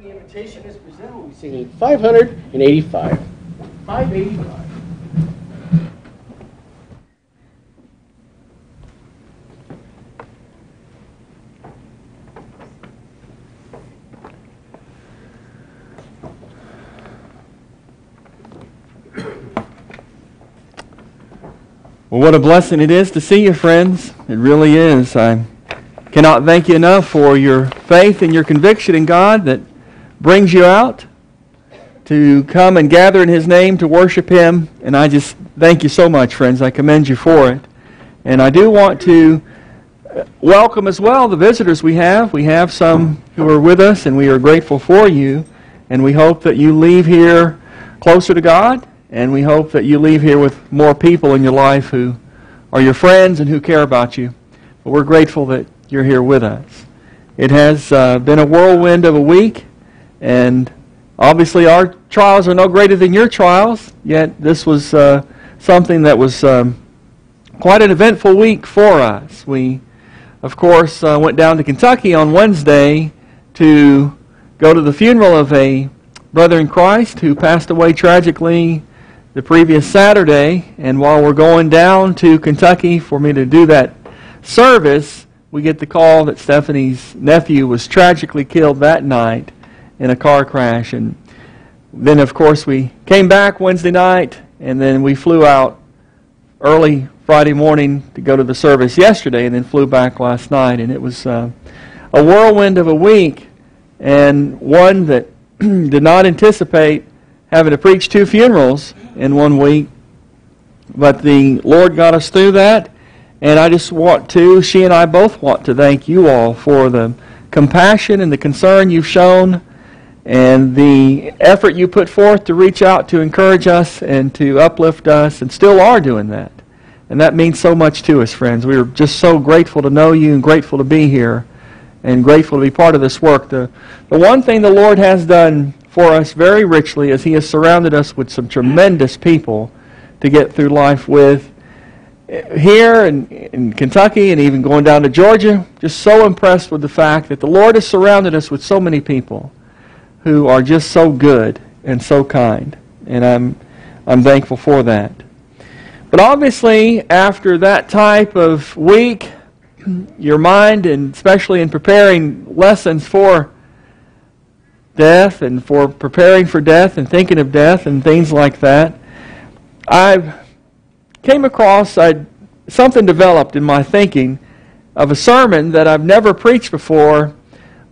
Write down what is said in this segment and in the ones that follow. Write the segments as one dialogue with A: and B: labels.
A: The invitation is presented. We'll be singing 585. 585.
B: Well, what a blessing it is to see you, friends. It really is. I cannot thank you enough for your faith and your conviction in God that brings you out to come and gather in His name to worship Him. And I just thank you so much, friends. I commend you for it. And I do want to welcome as well the visitors we have. We have some who are with us, and we are grateful for you. And we hope that you leave here closer to God. And we hope that you leave here with more people in your life who are your friends and who care about you. But we're grateful that you're here with us. It has been a whirlwind of a week, and obviously our trials are no greater than your trials, yet this was something that was quite an eventful week for us. We, of course, went down to Kentucky on Wednesday to go to the funeral of a brother in Christ who passed away tragically the previous Saturday, and while we're going down to Kentucky for me to do that service, we get the call that Stephanie's nephew was tragically killed that night in a car crash. And then, of course, we came back Wednesday night, and then we flew out early Friday morning to go to the service yesterday, and then flew back last night. And it was a whirlwind of a week, and one that did not anticipate having to preach 2 funerals in 1 week. But the Lord got us through that. And I just want to, she and I both want to thank you all for the compassion and the concern you've shown and the effort you put forth to reach out to encourage us and to uplift us, and still are doing that. And that means so much to us, friends. We are just so grateful to know you and grateful to be here and grateful to be part of this work. The one thing the Lord has done for us very richly is He has surrounded us with some tremendous people to get through life with. Here in Kentucky and even going down to Georgia, just so impressed with the fact that the Lord has surrounded us with so many people who are just so good and so kind. And I'm thankful for that. But obviously, after that type of week, your mind, and especially in preparing lessons for death and for preparing for death and thinking of death and things like that, I came across, something developed in my thinking of a sermon that I've never preached before,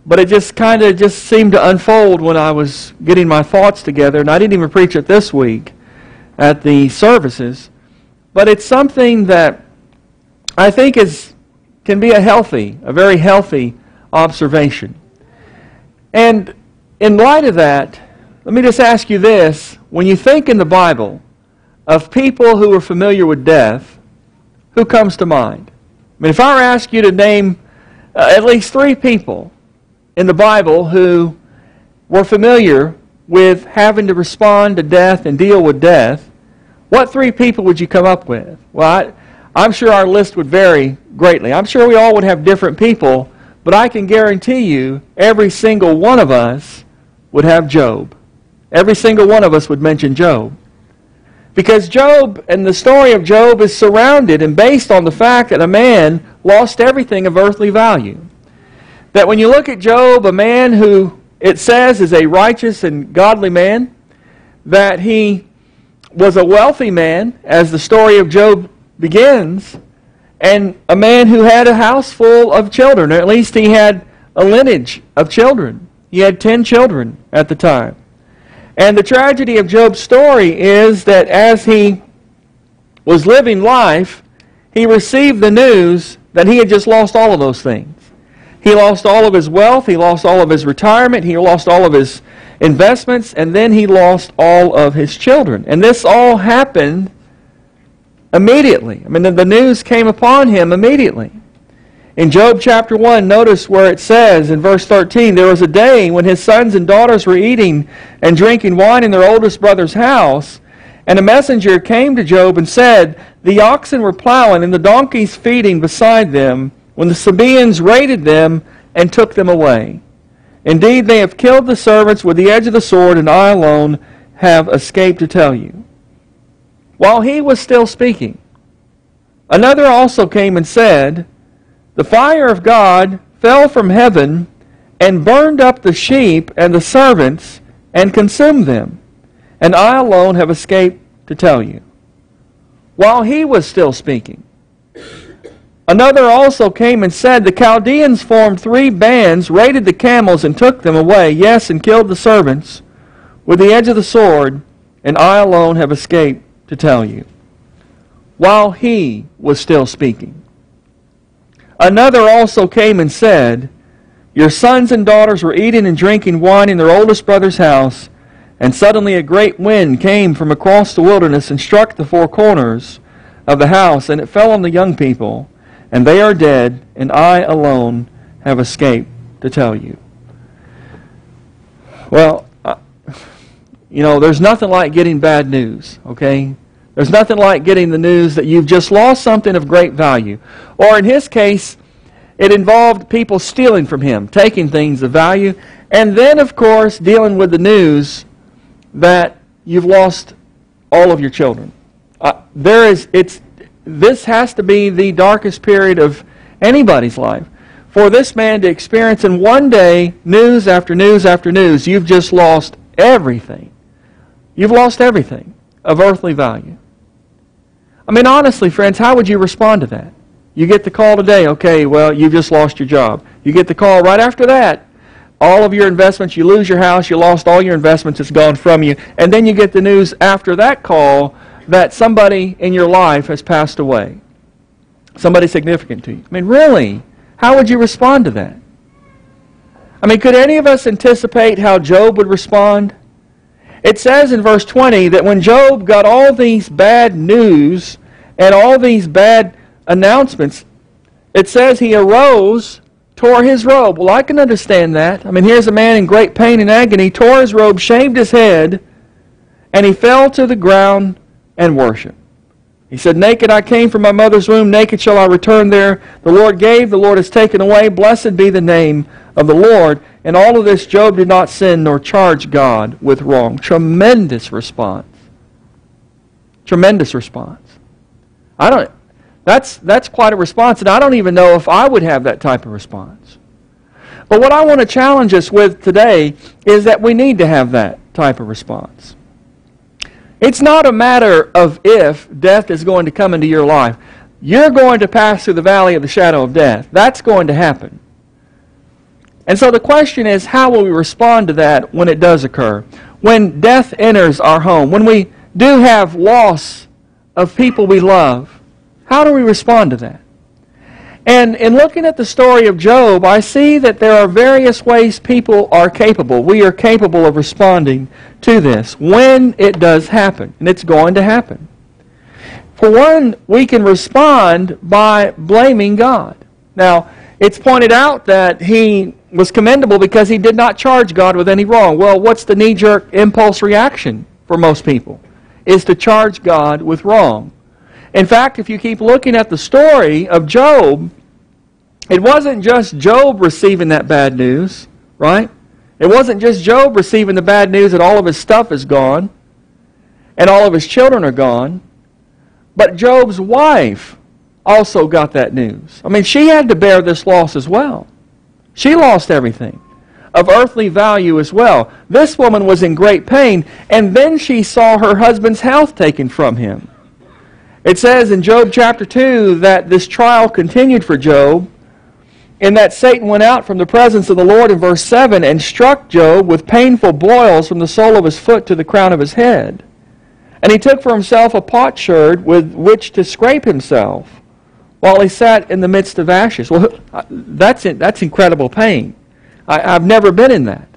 B: but it just kind of just seemed to unfold when I was getting my thoughts together, and I didn't even preach it this week at the services. But it's something that I think can be a very healthy observation. And in light of that, let me just ask you this. When you think in the Bible of people who are familiar with death, who comes to mind? I mean, if I were to ask you to name at least 3 people in the Bible who were familiar with having to respond to death and deal with death, what 3 people would you come up with? Well, I'm sure our list would vary greatly. I'm sure we all would have different people, but I can guarantee you every single one of us would have Job. Every single one of us would mention Job. Because Job and the story of Job is surrounded and based on the fact that a man lost everything of earthly value. That when you look at Job, a man who it says is a righteous and godly man, that he was a wealthy man, as the story of Job begins, and a man who had a house full of children, or at least he had a lineage of children. He had 10 children at the time. And the tragedy of Job's story is that as he was living life, he received the news that he had just lost all of those things. He lost all of his wealth, he lost all of his retirement, he lost all of his investments, and then he lost all of his children. And this all happened immediately. I mean, the news came upon him immediately. In Job chapter 1, notice where it says in verse 13, there was a day when his sons and daughters were eating and drinking wine in their oldest brother's house, and a messenger came to Job and said, the oxen were plowing and the donkeys feeding beside them, when the Sabaeans raided them and took them away. Indeed, they have killed the servants with the edge of the sword, and I alone have escaped to tell you." While he was still speaking, another also came and said, "The fire of God fell from heaven and burned up the sheep and the servants and consumed them, and I alone have escaped to tell you." While he was still speaking, another also came and said, "The Chaldeans formed 3 bands, raided the camels, and took them away, yes, and killed the servants with the edge of the sword, and I alone have escaped to tell you." While he was still speaking, another also came and said, "Your sons and daughters were eating and drinking wine in their oldest brother's house, and suddenly a great wind came from across the wilderness and struck the 4 corners of the house, and it fell on the young people, and they are dead, and I alone have escaped to tell you." Well, there's nothing like getting bad news, okay? There's nothing like getting the news that you've just lost something of great value. Or in his case, it involved people stealing from him, taking things of value, and then, of course, dealing with the news that you've lost all of your children. This has to be the darkest period of anybody's life. For this man to experience in one day, news after news after news, you've just lost everything. You've lost everything of earthly value. I mean, honestly, friends, how would you respond to that? You get the call today, okay, well, you've just lost your job. You get the call right after that, all of your investments, you lose your house, you lost all your investments, it's gone from you. And then you get the news after that call that somebody in your life has passed away. Somebody significant to you. I mean, really? How would you respond to that? I mean, could any of us anticipate how Job would respond? It says in verse 20 that when Job got all these bad news and all these bad announcements, it says he arose, tore his robe. Well, I can understand that. I mean, here's a man in great pain and agony, tore his robe, shaved his head, and he fell to the ground and worshiped. He said, "Naked I came from my mother's womb, naked shall I return there. The Lord gave, the Lord has taken away. Blessed be the name of the Lord." And all of this, Job did not sin nor charge God with wrong. Tremendous response. Tremendous response. That's quite a response, and I don't even know if I would have that type of response. But what I want to challenge us with today is that we need to have that type of response. It's not a matter of if death is going to come into your life. You're going to pass through the valley of the shadow of death. That's going to happen. And so the question is, how will we respond to that when it does occur? When death enters our home, when we do have loss of people we love, how do we respond to that? And in looking at the story of Job, I see that there are various ways people are capable. We are capable of responding to this when it does happen. And it's going to happen. For one, we can respond by blaming God. Now, it's pointed out that he was commendable because he did not charge God with any wrong. Well, what's the knee-jerk impulse reaction for most people? Is to charge God with wrong. In fact, if you keep looking at the story of Job, it wasn't just Job receiving that bad news, right? It wasn't just Job receiving the bad news that all of his stuff is gone and all of his children are gone, but Job's wife also got that news. I mean, she had to bear this loss as well. She lost everything of earthly value as well. This woman was in great pain, and then she saw her husband's health taken from him. It says in Job chapter 2 that this trial continued for Job, in that Satan went out from the presence of the Lord in verse 7 and struck Job with painful boils from the sole of his foot to the crown of his head. And he took for himself a potsherd with which to scrape himself while he sat in the midst of ashes. Well, that's incredible pain. I've never been in that.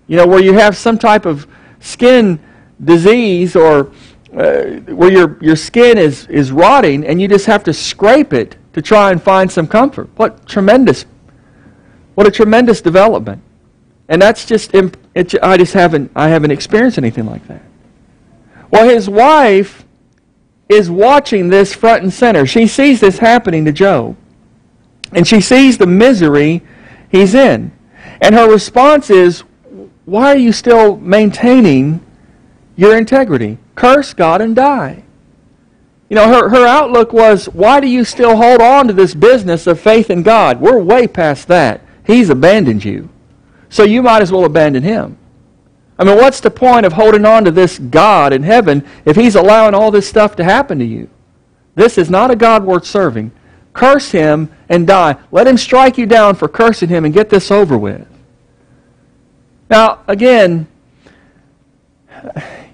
B: You know, where you have some type of skin disease or where your skin is rotting and you just have to scrape it to try and find some comfort. What a tremendous development. And that's just, I haven't experienced anything like that. Well, his wife is watching this front and center. She sees this happening to Job. And she sees the misery he's in. And her response is, why are you still maintaining your integrity? Curse God and die. You know, her outlook was, why do you still hold on to this business of faith in God? We're way past that. He's abandoned you. So you might as well abandon Him. I mean, what's the point of holding on to this God in heaven if He's allowing all this stuff to happen to you? This is not a God worth serving. Curse Him and die. Let Him strike you down for cursing Him and get this over with. Now, again,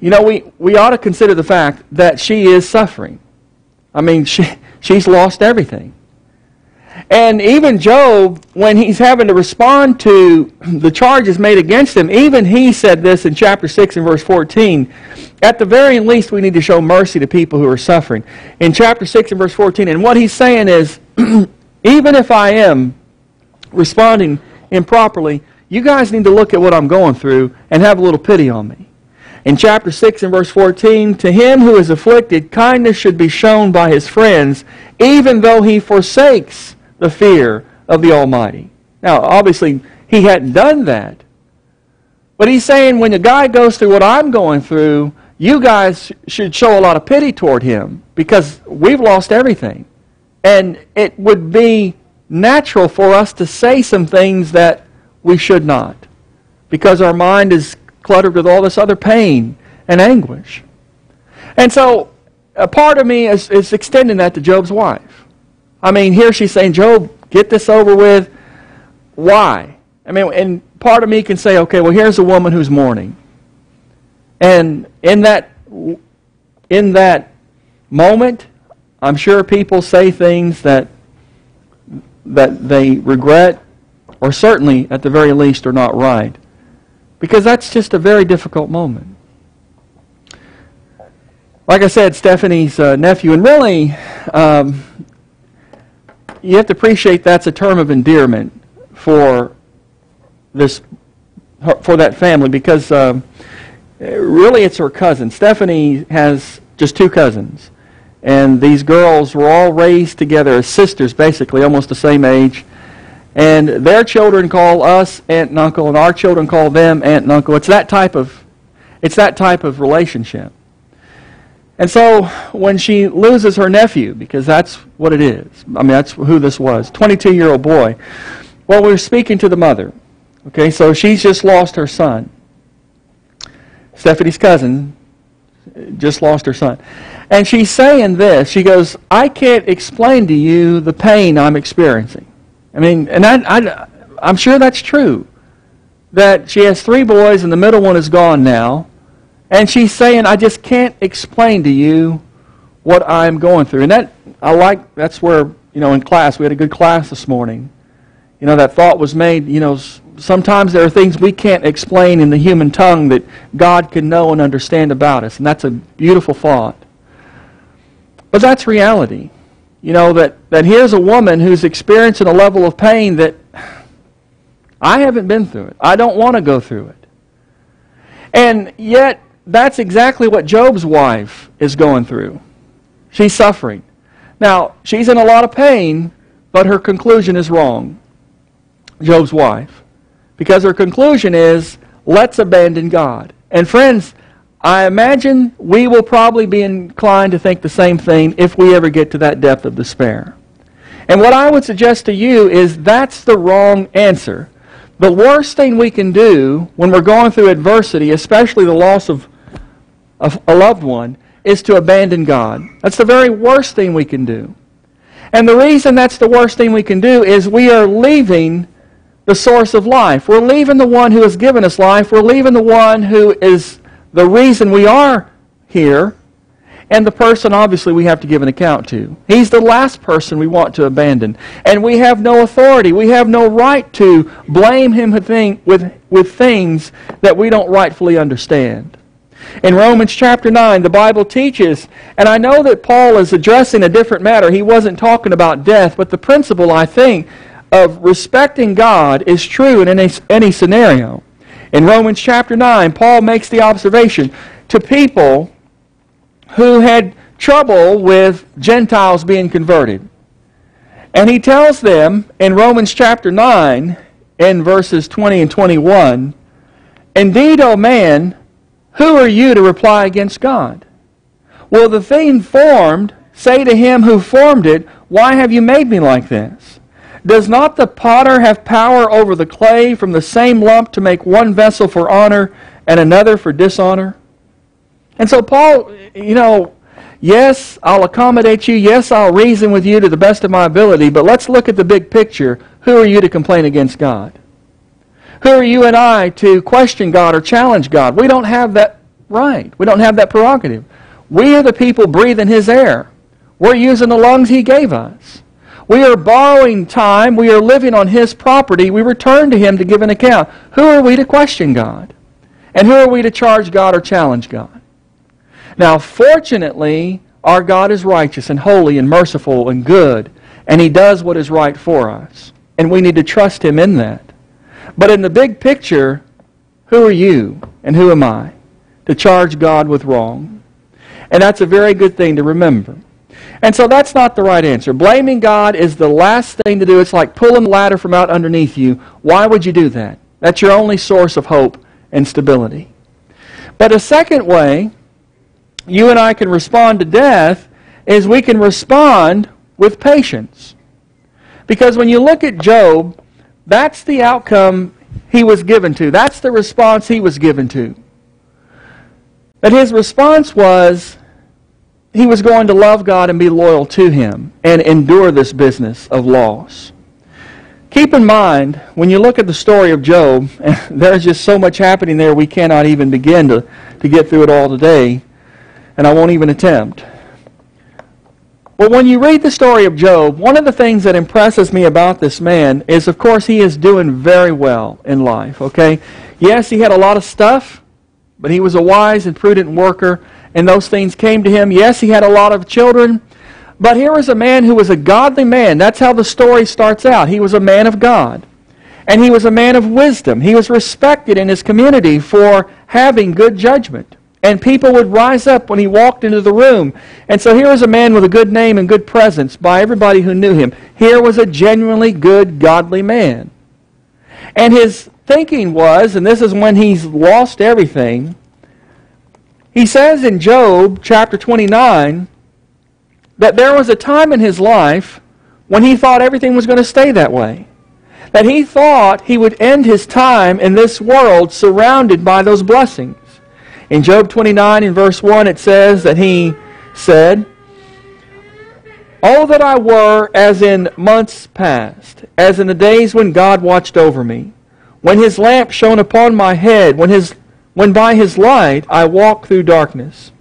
B: you know, we ought to consider the fact that she is suffering. I mean, she's lost everything. And even Job, when he's having to respond to the charges made against him, even he said this in chapter 6 and verse 14, at the very least we need to show mercy to people who are suffering. In chapter 6 and verse 14, and what he's saying is, even if I am responding improperly, you guys need to look at what I'm going through and have a little pity on me. In chapter 6 and verse 14, to him who is afflicted, kindness should be shown by his friends, even though he forsakes the fear of the Almighty. Now, obviously, he hadn't done that. But he's saying when a guy goes through what I'm going through, you guys should show a lot of pity toward him because we've lost everything. And it would be natural for us to say some things that we should not because our mind is cluttered with all this other pain and anguish. And so a part of me is extending that to Job's wife. I mean, here she's saying, Job, get this over with. Why? I mean, and part of me can say, okay, well, here's a woman who's mourning. And in that moment, I'm sure people say things that they regret, or certainly, at the very least, are not right. Because that's just a very difficult moment. Like I said, Stephanie's nephew, and really, you have to appreciate that's a term of endearment for that family because really it's her cousin. Stephanie has just two cousins. And these girls were all raised together as sisters, basically, almost the same age. And their children call us aunt and uncle, and our children call them aunt and uncle. It's that type of relationship. And so when she loses her nephew, because that's what it is, I mean, that's who this was, 22-year-old boy. Well, we were speaking to the mother. Okay, so she's just lost her son. Stephanie's cousin just lost her son. And she's saying this. She goes, I can't explain to you the pain I'm experiencing. I mean, and I'm sure that's true. That she has three boys and the middle one is gone now. And she's saying, I just can't explain to you what I'm going through. And that's where, in class, we had a good class this morning. That thought was made, sometimes there are things we can't explain in the human tongue that God can know and understand about us. And that's a beautiful thought. But that's reality. That here's a woman who's experiencing a level of pain that I haven't been through it. I don't want to go through it. And yet, that's exactly what Job's wife is going through. She's suffering. Now, she's in a lot of pain, but her conclusion is wrong. Job's wife. Because her conclusion is, let's abandon God. And friends, I imagine we will probably be inclined to think the same thing if we ever get to that depth of despair. And what I would suggest to you is that's the wrong answer. The worst thing we can do when we're going through adversity, especially the loss of a loved one, is to abandon God. That's the very worst thing we can do. And the reason that's the worst thing we can do is we are leaving the source of life. We're leaving the one who has given us life. We're leaving the one who is the reason we are here, and the person, obviously, we have to give an account to. He's the last person we want to abandon. And we have no authority. We have no right to blame him with things that we don't rightfully understand. In Romans chapter 9, the Bible teaches, and I know that Paul is addressing a different matter. He wasn't talking about death, but the principle, I think, of respecting God is true in any scenario. In Romans chapter 9, Paul makes the observation to people who had trouble with Gentiles being converted. And he tells them in Romans chapter 9, in verses 20 and 21, "Indeed, O man, who are you to reply against God? Will the thing formed say to him who formed it, Why have you made me like this? Does not the potter have power over the clay from the same lump to make one vessel for honor and another for dishonor?" And so Paul, yes, I'll accommodate you. Yes, I'll reason with you to the best of my ability. But let's look at the big picture. Who are you to complain against God? Who are you and I to question God or challenge God? We don't have that right. We don't have that prerogative. We are the people breathing His air. We're using the lungs He gave us. We are borrowing time. We are living on His property. We return to Him to give an account. Who are we to question God? And who are we to charge God or challenge God? Now, fortunately, our God is righteous and holy and merciful and good, and He does what is right for us. And we need to trust Him in that. But in the big picture, who are you and who am I to charge God with wrong? And that's a very good thing to remember. And so that's not the right answer. Blaming God is the last thing to do. It's like pulling the ladder from out underneath you. Why would you do that? That's your only source of hope and stability. But a second way you and I can respond to death is we can respond with patience. Because when you look at Job, that's the outcome he was given to. That's the response he was given to. But his response was he was going to love God and be loyal to Him and endure this business of loss. Keep in mind, when you look at the story of Job, there's just so much happening there we cannot even begin to get through it all today, and I won't even attempt. But when you read the story of Job, one of the things that impresses me about this man is, of course, he is doing very well in life, okay? Yes, he had a lot of stuff, but he was a wise and prudent worker, and those things came to him. Yes, he had a lot of children, but here was a man who was a godly man. That's how the story starts out. He was a man of God, and he was a man of wisdom. He was respected in his community for having good judgment. And people would rise up when he walked into the room. And so here was a man with a good name and good presence by everybody who knew him. Here was a genuinely good, godly man. And his thinking was, and this is when he's lost everything, he says in Job chapter 29 that there was a time in his life when he thought everything was going to stay that way. That he thought he would end his time in this world surrounded by those blessings. In Job 29, in verse 1, it says that he said, "Oh, that I were as in months past, as in the days when God watched over me, when His lamp shone upon my head, when by His light I walked through darkness,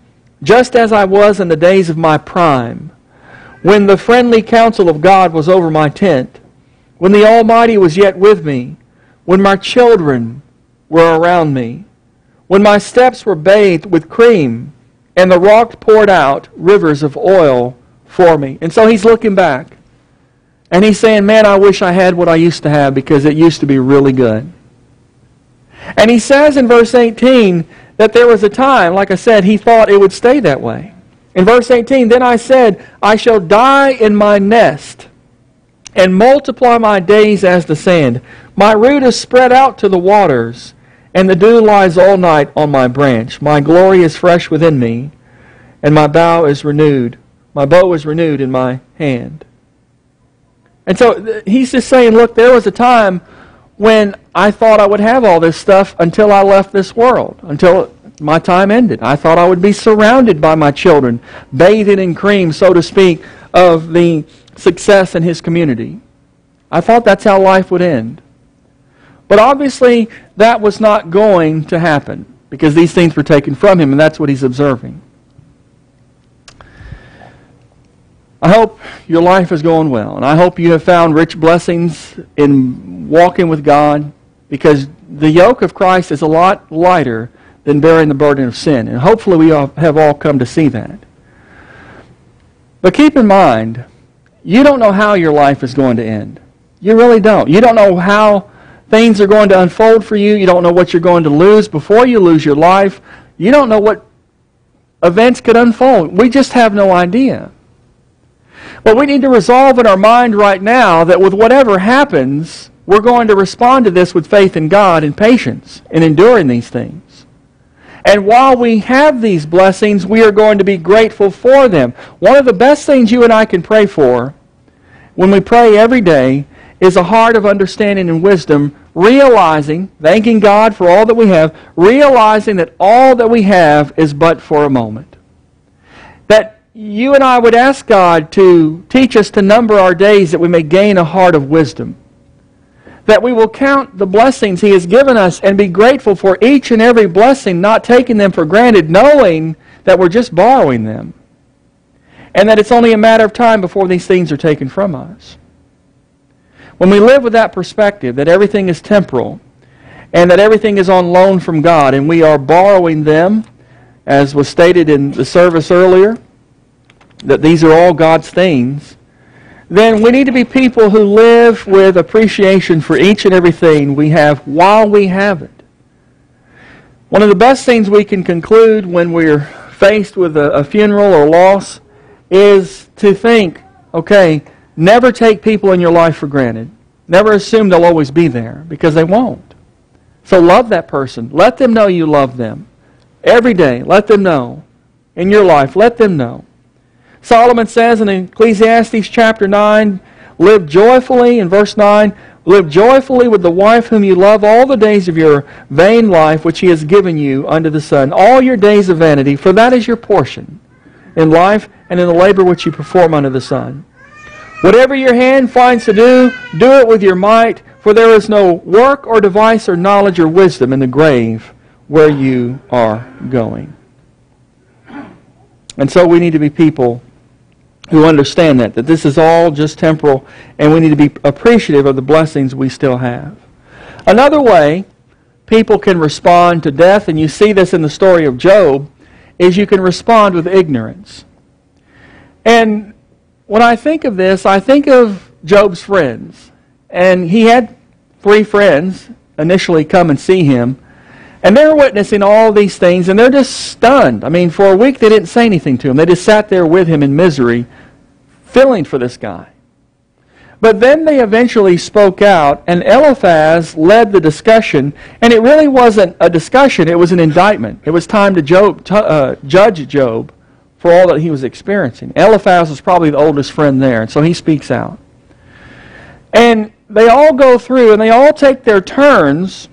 B: just as I was in the days of my prime, when the friendly counsel of God was over my tent, when the Almighty was yet with me, when my children were around me, when my steps were bathed with cream, and the rock poured out rivers of oil for me." And so he's looking back. And he's saying, man, I wish I had what I used to have because it used to be really good. And he says in verse 18 that there was a time, like I said, he thought it would stay that way. In verse 18, "Then I said, I shall die in my nest, and multiply my days as the sand. My root is spread out to the waters, and the dew lies all night on my branch. My glory is fresh within me, and my bow is renewed. My bow is renewed in my hand." And so he's just saying, look, there was a time when I thought I would have all this stuff until I left this world, until my time ended. I thought I would be surrounded by my children, bathed in cream, so to speak, of the success in his community. I thought that's how life would end. But obviously, that was not going to happen because these things were taken from him, and that's what he's observing. I hope your life is going well, and I hope you have found rich blessings in walking with God, because the yoke of Christ is a lot lighter than bearing the burden of sin, and hopefully we have all come to see that. But keep in mind, you don't know how your life is going to end. You really don't. You don't know how things are going to unfold for you. You don't know what you're going to lose before you lose your life. You don't know what events could unfold. We just have no idea. But we need to resolve in our mind right now that with whatever happens, we're going to respond to this with faith in God and patience in enduring these things. And while we have these blessings, we are going to be grateful for them. One of the best things you and I can pray for when we pray every day is a heart of understanding and wisdom, realizing, thanking God for all that we have, realizing that all that we have is but for a moment. That you and I would ask God to teach us to number our days that we may gain a heart of wisdom. That we will count the blessings He has given us and be grateful for each and every blessing, not taking them for granted, knowing that we're just borrowing them. And that it's only a matter of time before these things are taken from us. When we live with that perspective, that everything is temporal, and that everything is on loan from God, and we are borrowing them, as was stated in the service earlier, that these are all God's things, then we need to be people who live with appreciation for each and everything we have while we have it. One of the best things we can conclude when we're faced with a funeral or loss is to think, okay, never take people in your life for granted. Never assume they'll always be there, because they won't. So love that person. Let them know you love them. Every day, let them know. In your life, let them know. Solomon says in Ecclesiastes chapter 9, live joyfully, in verse 9, live joyfully with the wife whom you love all the days of your vain life which He has given you under the sun, all your days of vanity, for that is your portion in life and in the labor which you perform under the sun. Whatever your hand finds to do, do it with your might, for there is no work or device or knowledge or wisdom in the grave where you are going. And so we need to be people who understand that this is all just temporal, and we need to be appreciative of the blessings we still have. Another way people can respond to death, and you see this in the story of Job, is you can respond with ignorance. And when I think of this, I think of Job's friends. And he had 3 friends initially come and see him, and they're witnessing all these things, and they're just stunned. I mean, for a week they didn't say anything to him. They just sat there with him in misery, feeling for this guy. But then they eventually spoke out, and Eliphaz led the discussion, and it really wasn't a discussion, it was an indictment. It was time to judge Job for all that he was experiencing. Eliphaz was probably the oldest friend there, and so he speaks out. And they all go through, and they all take their turns,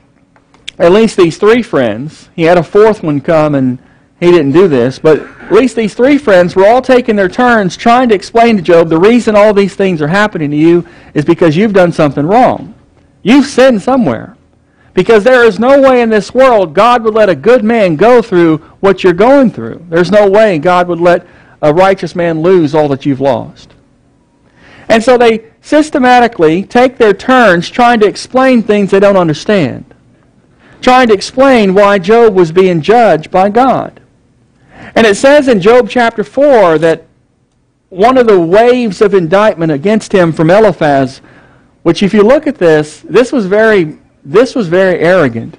B: at least these 3 friends. He had a 4th one come, and he didn't do this, but at least these 3 friends were all taking their turns trying to explain to Job, the reason all these things are happening to you is because you've done something wrong. You've sinned somewhere. Because there is no way in this world God would let a good man go through what you're going through. There's no way God would let a righteous man lose all that you've lost. And so they systematically take their turns trying to explain things they don't understand. Trying to explain why Job was being judged by God. And it says in Job chapter 4 that one of the waves of indictment against him from Eliphaz, which if you look at this was very arrogant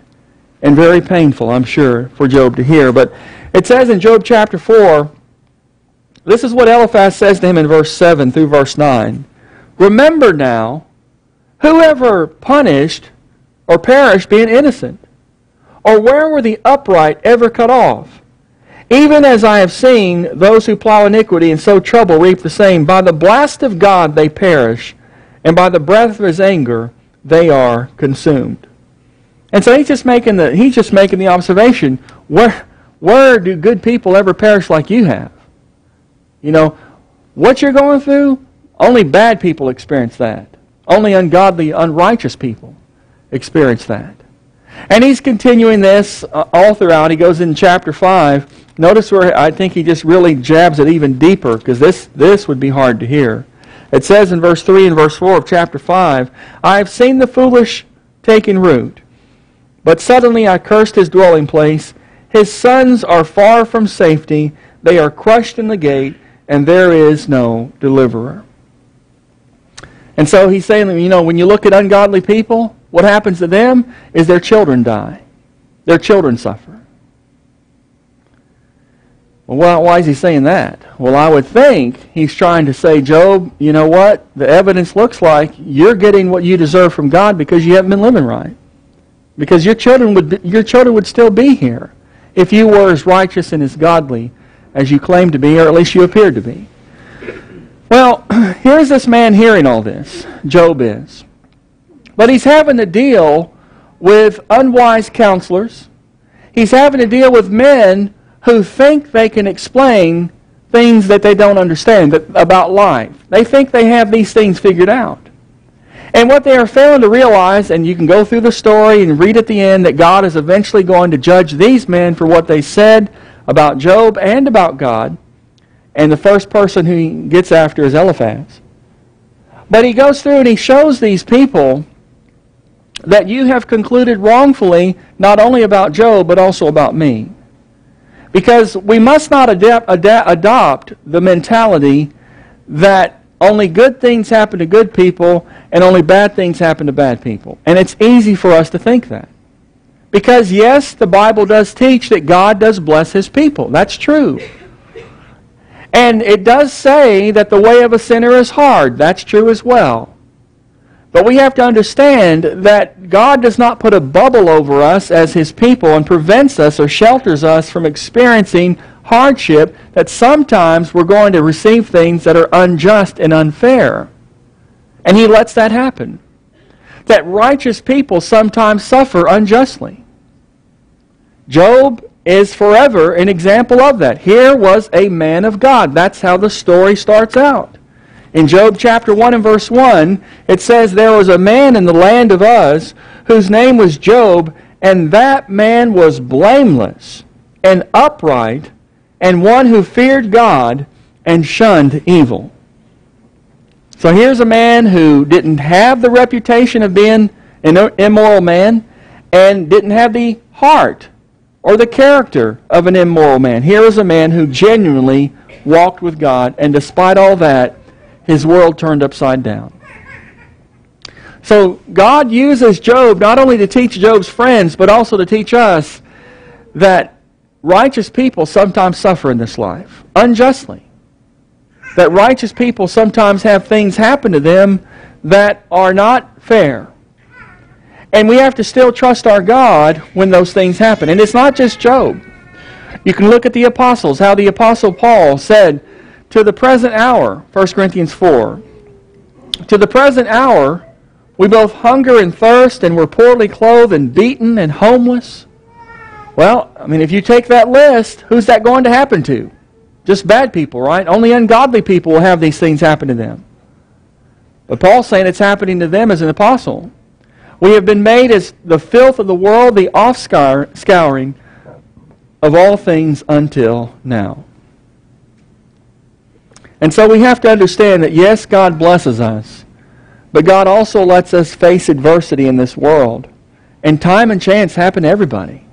B: and very painful, I'm sure, for Job to hear. But it says in Job chapter 4, this is what Eliphaz says to him in verse 7 through verse 9. Remember now, whoever punished or perished being innocent? Or where were the upright ever cut off? Even as I have seen those who plow iniquity and sow trouble reap the same. By the blast of God they perish, and by the breath of His anger they are consumed. And so he's just making the observation, where do good people ever perish like you have? You know, what you're going through, only bad people experience that. Only ungodly, unrighteous people experience that. And he's continuing this all throughout. He goes in chapter 5. Notice where I think he just really jabs it even deeper, because this would be hard to hear. It says in verse 3 and verse 4 of chapter 5, I have seen the foolish taking root, but suddenly I cursed his dwelling place. His sons are far from safety. They are crushed in the gate, and there is no deliverer. And so he's saying, you know, when you look at ungodly people, what happens to them is their children die. Their children suffer. Well, why is he saying that? Well, I would think he's trying to say, Job, you know what? The evidence looks like you're getting what you deserve from God because you haven't been living right. Because your children would still be here if you were as righteous and as godly as you claim to be, or at least you appeared to be. Well, here's this man hearing all this. Job is. But he's having to deal with unwise counselors. He's having to deal with men who think they can explain things that they don't understand about life. They think they have these things figured out. And what they are failing to realize, and you can go through the story and read at the end, that God is eventually going to judge these men for what they said about Job and about God. And the first person who he gets after is Eliphaz. But he goes through and he shows these people that you have concluded wrongfully not only about Job but also about me. Because we must not adopt the mentality that only good things happen to good people and only bad things happen to bad people. And it's easy for us to think that. Because yes, the Bible does teach that God does bless His people. That's true. And it does say that the way of a sinner is hard. That's true as well. But we have to understand that God does not put a bubble over us as His people and prevents us or shelters us from experiencing hardship, that sometimes we're going to receive things that are unjust and unfair. And He lets that happen. That righteous people sometimes suffer unjustly. Job is forever an example of that. Here was a man of God. That's how the story starts out. In Job chapter 1 and verse 1, it says, there was a man in the land of Uz whose name was Job, and that man was blameless and upright, and one who feared God and shunned evil. So here's a man who didn't have the reputation of being an immoral man and didn't have the heart or the character of an immoral man. Here is a man who genuinely walked with God, and despite all that, his world turned upside down. So God uses Job not only to teach Job's friends, but also to teach us that righteous people sometimes suffer in this life, unjustly. That righteous people sometimes have things happen to them that are not fair. And we have to still trust our God when those things happen. And it's not just Job. You can look at the apostles, how the apostle Paul said, to the present hour, 1 Corinthians 4, to the present hour, we both hunger and thirst, and we're poorly clothed and beaten and homeless. Well, I mean, if you take that list, who's that going to happen to? Just bad people, right? Only ungodly people will have these things happen to them. But Paul's saying it's happening to them as an apostle. We have been made as the filth of the world, the offscouring of all things until now. And so we have to understand that yes, God blesses us, but God also lets us face adversity in this world. And time and chance happen to everybody.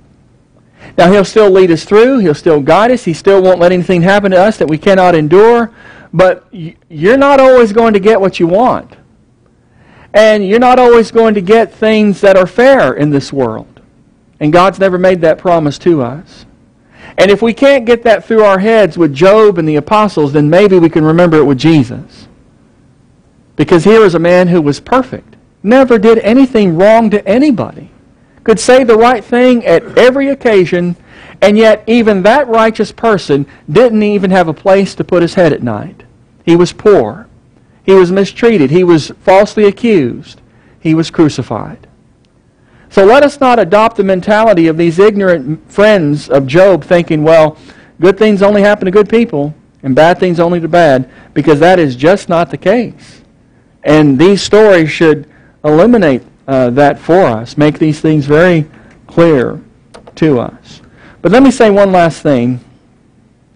B: Now He'll still lead us through, He'll still guide us, He still won't let anything happen to us that we cannot endure, but you're not always going to get what you want. And you're not always going to get things that are fair in this world. And God's never made that promise to us. And if we can't get that through our heads with Job and the apostles, then maybe we can remember it with Jesus. Because here is a man who was perfect, never did anything wrong to anybody, could say the right thing at every occasion, and yet even that righteous person didn't even have a place to put his head at night. He was poor. He was mistreated. He was falsely accused. He was crucified. So let us not adopt the mentality of these ignorant friends of Job thinking, well, good things only happen to good people and bad things only to bad, because that is just not the case. And these stories should eliminate that for us, make these things very clear to us. But let me say one last thing,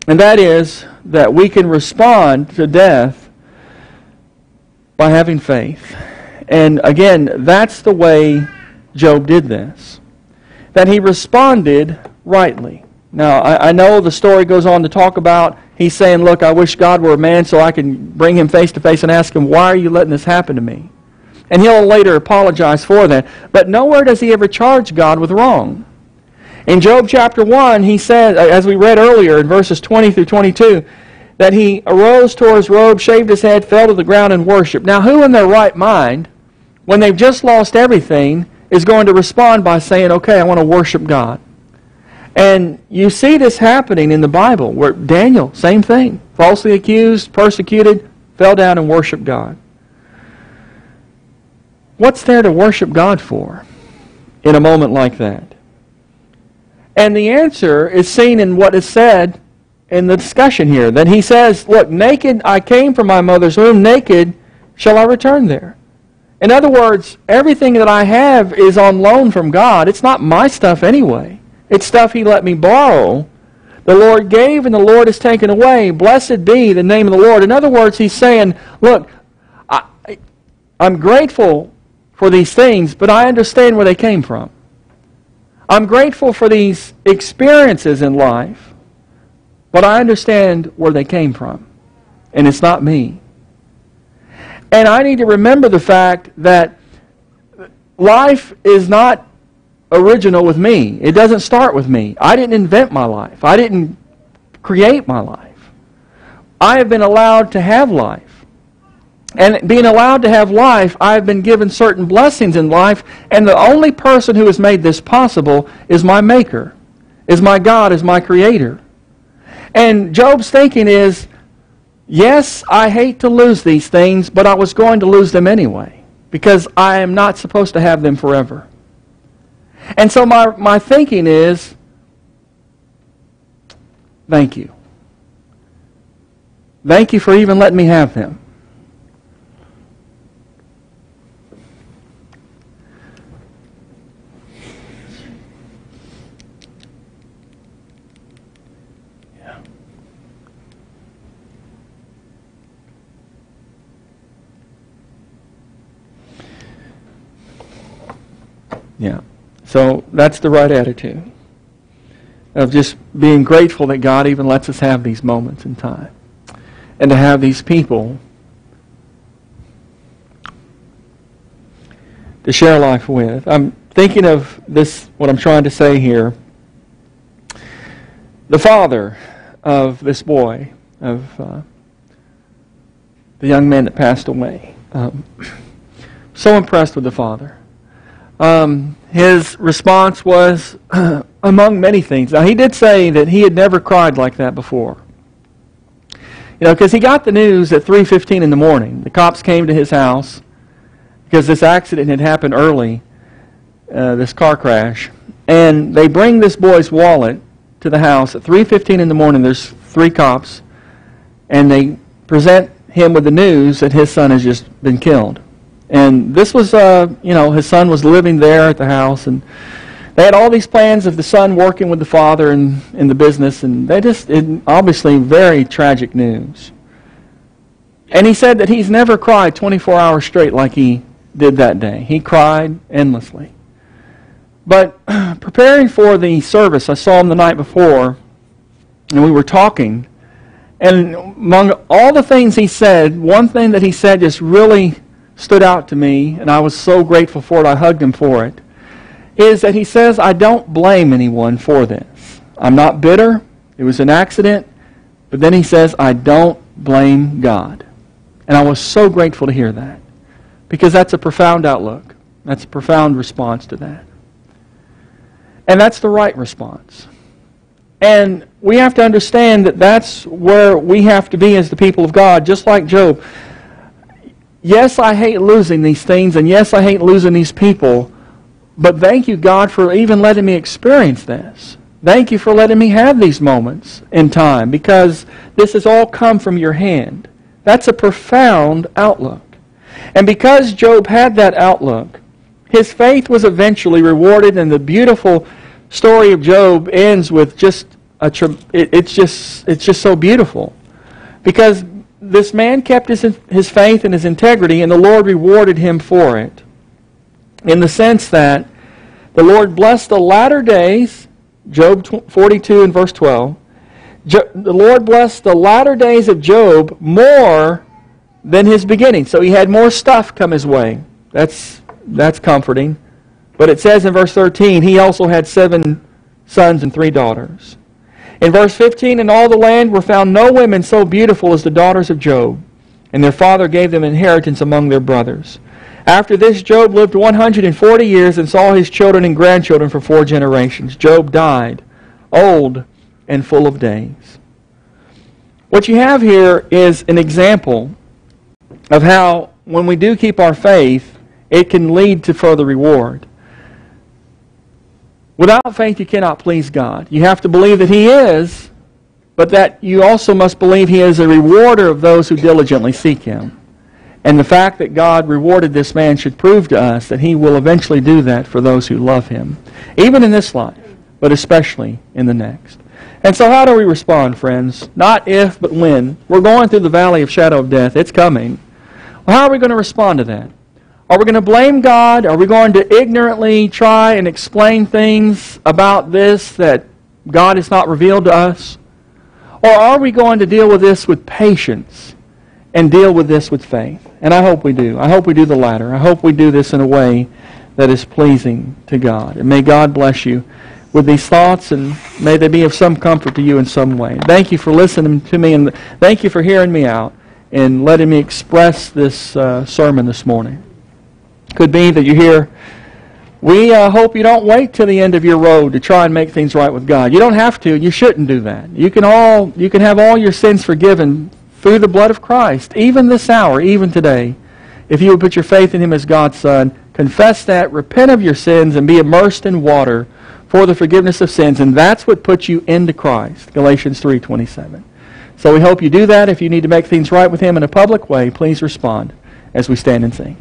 B: and that is that we can respond to death by having faith. And again, that's the way Job did this, that he responded rightly. Now, I know the story goes on to talk about, he's saying, look, I wish God were a man so I can bring him face to face and ask him, why are you letting this happen to me? And he'll later apologize for that. But nowhere does he ever charge God with wrong. In Job chapter 1, he said, as we read earlier in verses 20 through 22, that he arose, tore his robe, shaved his head, fell to the ground and worshiped. Now, who in their right mind, when they've just lost everything, is going to respond by saying, okay, I want to worship God? And you see this happening in the Bible, where Daniel, same thing, falsely accused, persecuted, fell down and worshiped God. What's there to worship God for in a moment like that? And the answer is seen in what is said in the discussion here. That he says, look, naked I came from my mother's womb, naked shall I return there. In other words, everything that I have is on loan from God. It's not my stuff anyway. It's stuff He let me borrow. The Lord gave and the Lord has taken away. Blessed be the name of the Lord. In other words, He's saying, look, I'm grateful for these things, but I understand where they came from. I'm grateful for these experiences in life, but I understand where they came from. And it's not me. And I need to remember the fact that life is not original with me. It doesn't start with me. I didn't invent my life. I didn't create my life. I have been allowed to have life. And being allowed to have life, I have been given certain blessings in life, and the only person who has made this possible is my Maker, is my God, is my Creator. And Job's thinking is, yes, I hate to lose these things, but I was going to lose them anyway, because I am not supposed to have them forever. And so my thinking is, thank you. Thank you for even letting me have them. Yeah. So that's the right attitude of just being grateful that God even lets us have these moments in time and to have these people to share life with. I'm thinking of this, what I'm trying to say here. The father of this boy, of the young man that passed away. So impressed with the father. His response was, among many things. Now, he did say that he had never cried like that before. You know, because he got the news at 3:15 in the morning. The cops came to his house because this accident had happened early, this car crash. And they bring this boy's wallet to the house at 3:15 in the morning. There's 3 cops. And they present him with the news that his son has just been killed. And this was, his son was living there at the house, and they had all these plans of the son working with the father in the business, and obviously very tragic news. And he said that he's never cried 24 hours straight like he did that day. He cried endlessly. But preparing for the service, I saw him the night before, and we were talking, and among all the things he said, one thing that he said just really stood out to me, and I was so grateful for it, I hugged him for it, is that he says, I don't blame anyone for this. I'm not bitter. It was an accident. But then he says, I don't blame God. And I was so grateful to hear that, because that's a profound outlook. That's a profound response to that. And that's the right response. And we have to understand that that's where we have to be as the people of God, just like Job. Yes, I hate losing these things, and yes, I hate losing these people, but thank you, God, for even letting me experience this. Thank you for letting me have these moments in time, because this has all come from your hand. That's a profound outlook. And because Job had that outlook, his faith was eventually rewarded, and the beautiful story of Job ends with it's just so beautiful. Because this man kept his faith and his integrity, and the Lord rewarded him for it. In the sense that the Lord blessed the latter days, Job 42 and verse 12, the Lord blessed the latter days of Job more than his beginning. So he had more stuff come his way. That's comforting. But it says in verse 13, he also had 7 sons and 3 daughters. In verse 15, in all the land were found no women so beautiful as the daughters of Job, and their father gave them inheritance among their brothers. After this, Job lived 140 years and saw his children and grandchildren for 4 generations. Job died, old and full of days. What you have here is an example of how, when we do keep our faith, it can lead to further reward. Without faith, you cannot please God. You have to believe that He is, but that you also must believe He is a rewarder of those who diligently seek Him. And the fact that God rewarded this man should prove to us that He will eventually do that for those who love Him, even in this life, but especially in the next. And so how do we respond, friends? Not if, but when. We're going through the valley of shadow of death. It's coming. Well, how are we going to respond to that? Are we going to blame God? Are we going to ignorantly try and explain things about this that God has not revealed to us? Or are we going to deal with this with patience and deal with this with faith? And I hope we do. I hope we do the latter. I hope we do this in a way that is pleasing to God. And may God bless you with these thoughts, and may they be of some comfort to you in some way. Thank you for listening to me, and thank you for hearing me out and letting me express this sermon this morning. Could be that you hear, we hope you don't wait till the end of your road to try and make things right with God. You don't have to. You shouldn't do that. You can have all your sins forgiven through the blood of Christ, even this hour, even today. If you would put your faith in Him as God's Son, confess that, repent of your sins, and be immersed in water for the forgiveness of sins. And that's what puts you into Christ, Galatians 3:27. So we hope you do that. If you need to make things right with Him in a public way, please respond as we stand and sing.